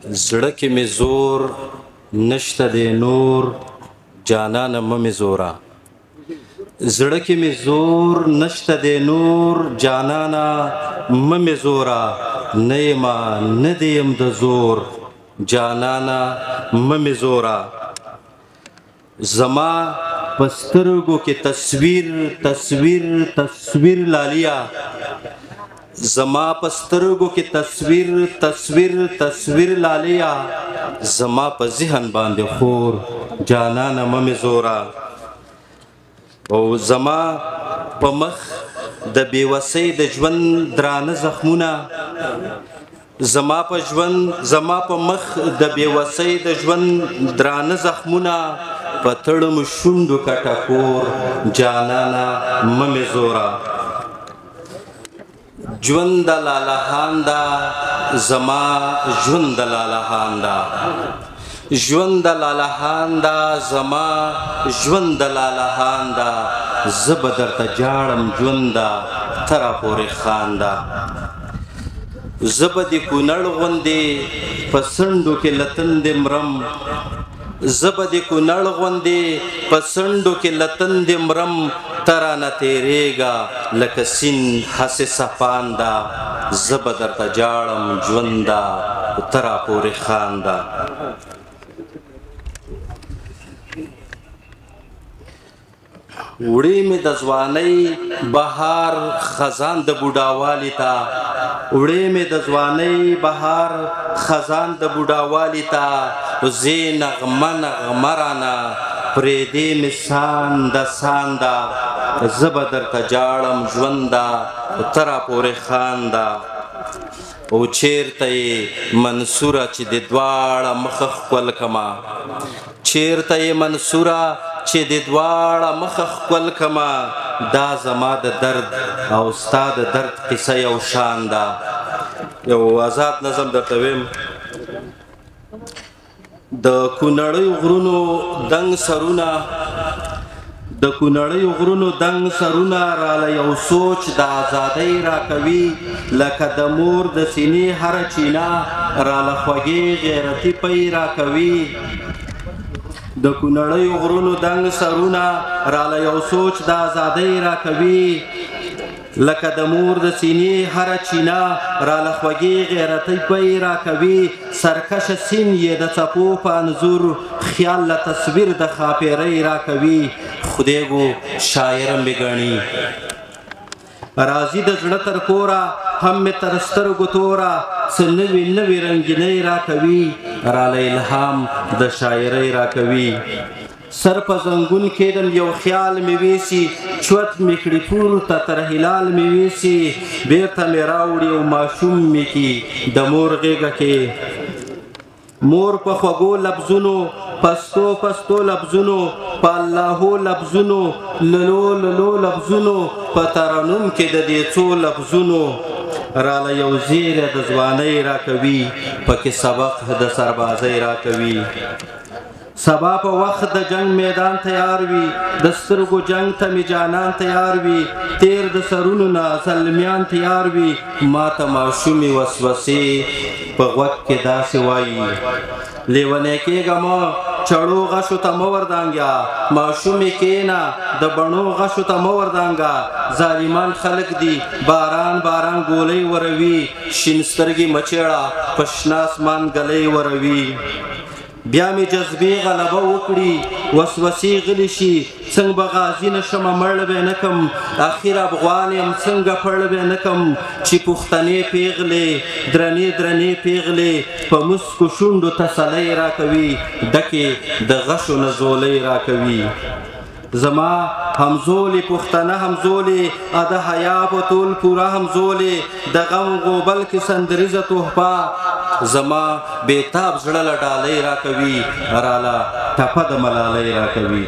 زړه کې مې زور نشته دی نور جانانه مه مې زوره زړه کې مې زور نشته دی نور جانانه مه مې زوره نه یمه نه دې یم د زور جانانه مه مې زوره زما په سترګو کې تصویر تصویر تصویر لالیا زما په سترګو کې تصویر تصویر تصویر لالیا زما په ذهن باندې خور جانانه مه مې زوره او زما په مخ د بېوسۍ د ژوند درانه زخمونه زما په مخ د بېوسۍ د ژوند درانه زخمونه په تړم شونډو کټکور جانانه مه مې زوره ژوند د لالهان ده زما ژوند د لالهان ده ژوند د لالهان ده زما ژوند د لالهان ده زه به درته جاړم ژونده ته راپورې خانده زه به د کونړ غوندې په څنډو کې له تندې مرم زه به د کونړ غوندې په څنډو کې له تندې مرم ته رانه تېرېږه لکه سیند هسې سپان ده زه به درته جاړم ژونده ته راپورې خانده وړې مې د ځوانۍ بهار خزان د بوډاوالي ته وړې مې د ځوانۍ بهار خزان د بوډاوالي ته زه نغمه نغمه رانه پرېږدې مې سانده سانده زه به درته جاړم ژونده ته راپورې خانده او چیرته یې منصوره چې د دواړه مخه ښکل کما چیرته یې منصوره چې د دواړه مخه ښکل کما دا زما د درد او ستا د درد قصه یو شان ده یو آزاد نظم درته ویم د کونړۍ غرونو دنګ سرونه د کونړۍ غرونو دنګ سرونه راله یو سوچ د ازادۍ راکوي لکه د مور د سینې هره چینه راله خوږې غیرتي پی راکوي د کونړۍ غرونو دنګ سرونه راله یو سوچ د ازادۍ راکوي لکه د مور د سینې هره چینه راله خوږې غیرتۍ پی راکوي سرکشه سین یې د څپو په انځور خیال له تصویر د ښاپېرۍ راکوي خدای گو شاعره مې ګڼي راځي د زړه تر کوره هم مې تر سترګو توره څه نوې نوې رنګینۍ راکوي راله الهام د شاعرۍ راکوي سر په زنګون کېدم یو خیال مې ویسي چوت مې کړي پورته تر هلال مې ویسي بیرته مې راوړي او ماشوم مې کي د مور غېږه کې مور په خوږو لفظونو پستو پستو لفظونو په اللهو لفظونو للو للو لفظونو په ترنم کې د دې څو لفظونو راله یو زیری د ځوانۍ راکوي پکې سبق د سربازۍ راکوي سبا په وخت د جنگ میدان تیار وي د سترګو جنگ ته مې جانان تیار وي تیر د سرونو نه زلمیان تیار وي ما ته ماشومې وسوسې په غوږ کې داسې وایي لیونی کېږه مه چړو غشو ته مه وردانګه ماشومې کېنه د بڼو غشو ته مه وردانګه ظالمان خلک دي باران باران ګولۍ وروي شین سترګې مچېړه په شنه اسمان ګلۍ وروي بیا مې جذبې غلبه وکړي وسوسې غلي شي څنګه به غازي نه شمه مړ به نه کم اخر افغان یم څنګه پړ به نه کم چې پښتنې پیغلې درنې درنې پیغلې په مسکو شونډو تسلی راکوي ډکې د غشو نه زولۍ راکوي زما همزولې پښتنه همزولې د حیا په طول پوره همزولې د غم غوبل کې سندریزه تحفه زما بیتاب زړه له ډالۍ راکوي راله ټپه د ملالۍ راکوي